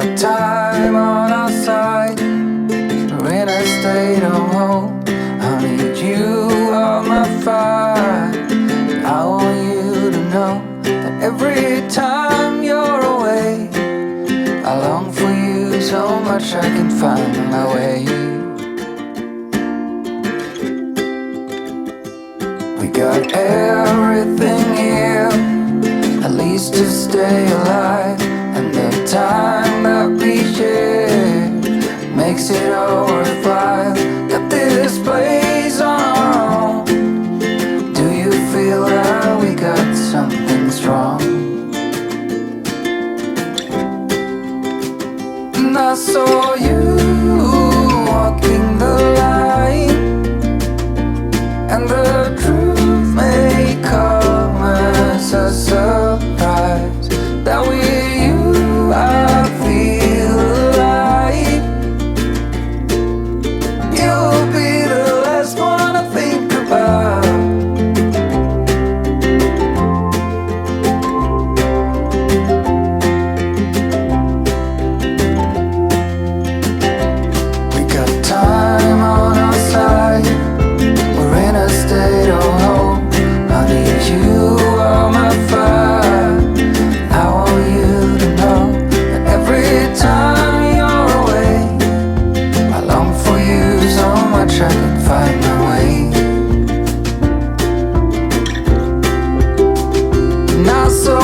got time on our side. We're in a state of hope. I need you on my fire. I want you to know that every time you're away, I long for you so much I can find my way. We got everything here, at least to stay alive. And the time that we share makes it all worthwhile. Got this place on our own. Do you feel that we got something strong? And I saw you walking the line, and the truth may come as a surprise that with you I feel alive. You'll be the last one I think about. We got time on our side. We're in a state of hope. I need you on my fire. I want you to know that every time you're away, I long for you so much I can find my way. And I saw